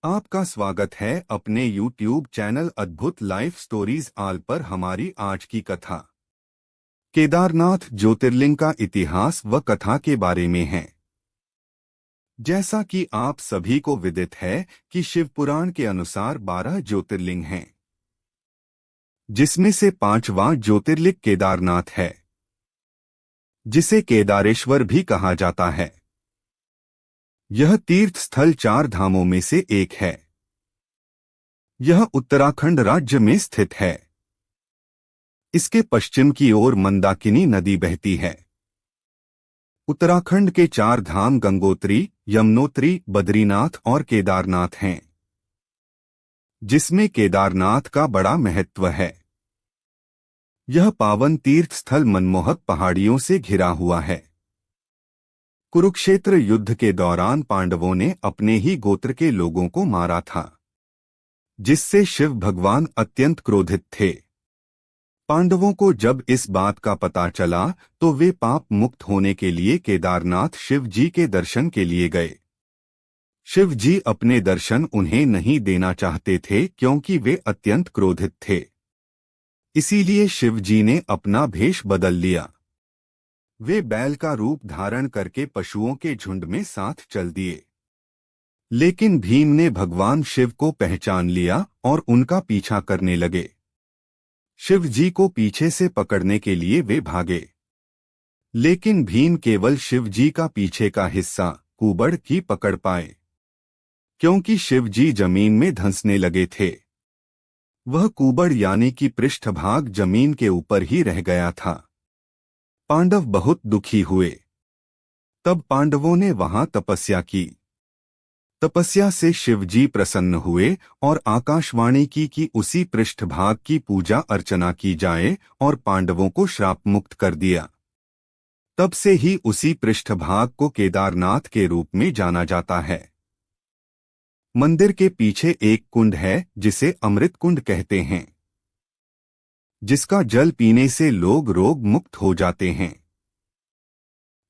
आपका स्वागत है अपने YouTube चैनल अद्भुत लाइफ स्टोरीज आल पर। हमारी आज की कथा केदारनाथ ज्योतिर्लिंग का इतिहास व कथा के बारे में है। जैसा कि आप सभी को विदित है कि शिव पुराण के अनुसार 12 ज्योतिर्लिंग हैं, जिसमें से 5वां ज्योतिर्लिंग केदारनाथ है, जिसे केदारेश्वर भी कहा जाता है। यह तीर्थ स्थल 4 धामों में से एक है। यह उत्तराखंड राज्य में स्थित है। इसके पश्चिम की ओर मंदाकिनी नदी बहती है। उत्तराखंड के 4 धाम गंगोत्री, यमुनोत्री, बद्रीनाथ और केदारनाथ हैं, जिसमें केदारनाथ का बड़ा महत्व है। यह पावन तीर्थ स्थल मनमोहक पहाड़ियों से घिरा हुआ है। कुरुक्षेत्र युद्ध के दौरान पांडवों ने अपने ही गोत्र के लोगों को मारा था, जिससे शिव भगवान अत्यंत क्रोधित थे। पांडवों को जब इस बात का पता चला तो वे पाप मुक्त होने के लिए केदारनाथ शिव जी के दर्शन के लिए गए। शिव जी अपने दर्शन उन्हें नहीं देना चाहते थे क्योंकि वे अत्यंत क्रोधित थे। इसीलिए शिव जी ने अपना भेष बदल लिया। वे बैल का रूप धारण करके पशुओं के झुंड में साथ चल दिए। लेकिन भीम ने भगवान शिव को पहचान लिया और उनका पीछा करने लगे। शिव जी को पीछे से पकड़ने के लिए वे भागे, लेकिन भीम केवल शिव जी का पीछे का हिस्सा कुबड़ ही पकड़ पाए, क्योंकि शिव जी जमीन में धंसने लगे थे। वह कुबड़ यानी कि पृष्ठभाग जमीन के ऊपर ही रह गया था। पांडव बहुत दुखी हुए। तब पांडवों ने वहां तपस्या की। तपस्या से शिव जी प्रसन्न हुए और आकाशवाणी की कि उसी पृष्ठभाग की पूजा अर्चना की जाए और पांडवों को श्राप मुक्त कर दिया। तब से ही उसी पृष्ठभाग को केदारनाथ के रूप में जाना जाता है। मंदिर के पीछे एक कुंड है जिसे अमृत कुंड कहते हैं, जिसका जल पीने से लोग रोग मुक्त हो जाते हैं।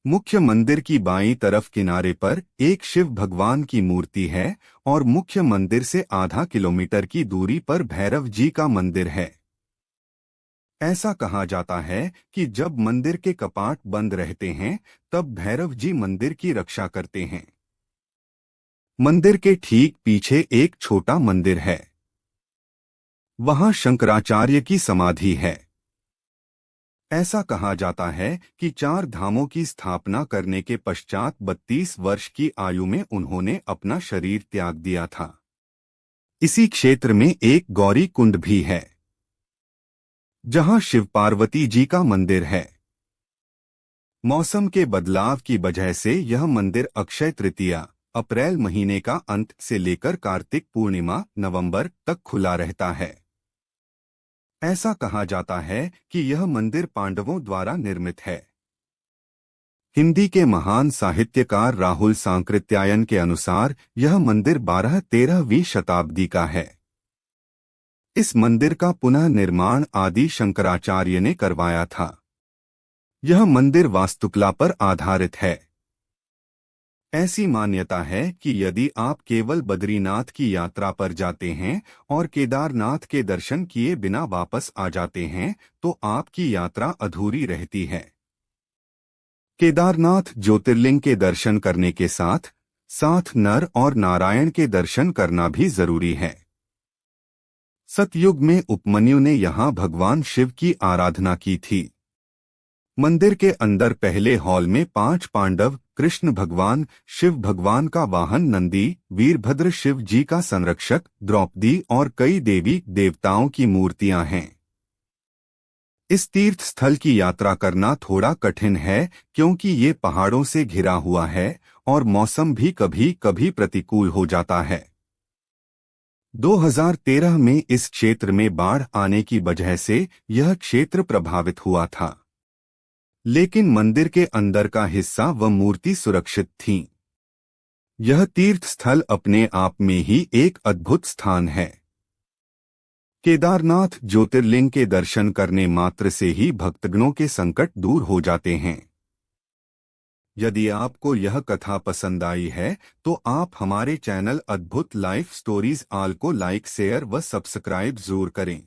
मुख्य मंदिर की बाईं तरफ किनारे पर एक शिव भगवान की मूर्ति है और मुख्य मंदिर से आधा किलोमीटर की दूरी पर भैरव जी का मंदिर है। ऐसा कहा जाता है कि जब मंदिर के कपाट बंद रहते हैं तब भैरव जी मंदिर की रक्षा करते हैं। मंदिर के ठीक पीछे एक छोटा मंदिर है। वहां शंकराचार्य की समाधि है। ऐसा कहा जाता है कि 4 धामों की स्थापना करने के पश्चात 32 वर्ष की आयु में उन्होंने अपना शरीर त्याग दिया था। इसी क्षेत्र में एक गौरी कुंड भी है, जहां शिव पार्वती जी का मंदिर है। मौसम के बदलाव की वजह से यह मंदिर अक्षय तृतीया अप्रैल महीने का अंत से लेकर कार्तिक पूर्णिमा नवंबर तक खुला रहता है। ऐसा कहा जाता है कि यह मंदिर पांडवों द्वारा निर्मित है। हिंदी के महान साहित्यकार राहुल सांकृत्यायन के अनुसार यह मंदिर 12-13वीं शताब्दी का है। इस मंदिर का पुनः निर्माण आदि शंकराचार्य ने करवाया था। यह मंदिर वास्तुकला पर आधारित है। ऐसी मान्यता है कि यदि आप केवल बद्रीनाथ की यात्रा पर जाते हैं और केदारनाथ के दर्शन किए बिना वापस आ जाते हैं तो आपकी यात्रा अधूरी रहती है। केदारनाथ ज्योतिर्लिंग के दर्शन करने के साथ साथ नर और नारायण के दर्शन करना भी जरूरी है। सतयुग में उपमन्यु ने यहाँ भगवान शिव की आराधना की थी। मंदिर के अंदर पहले हॉल में 5 पांडव, कृष्ण भगवान, शिव भगवान का वाहन नंदी, वीरभद्र शिव जी का संरक्षक, द्रौपदी और कई देवी देवताओं की मूर्तियां हैं। इस तीर्थ स्थल की यात्रा करना थोड़ा कठिन है क्योंकि ये पहाड़ों से घिरा हुआ है और मौसम भी कभी कभी प्रतिकूल हो जाता है। 2013 में इस क्षेत्र में बाढ़ आने की वजह से यह क्षेत्र प्रभावित हुआ था, लेकिन मंदिर के अंदर का हिस्सा व मूर्ति सुरक्षित थीं। यह तीर्थ स्थल अपने आप में ही एक अद्भुत स्थान है। केदारनाथ ज्योतिर्लिंग के दर्शन करने मात्र से ही भक्तगणों के संकट दूर हो जाते हैं। यदि आपको यह कथा पसंद आई है तो आप हमारे चैनल अद्भुत लाइफ स्टोरीज आल को लाइक शेयर व सब्सक्राइब जरूर करें।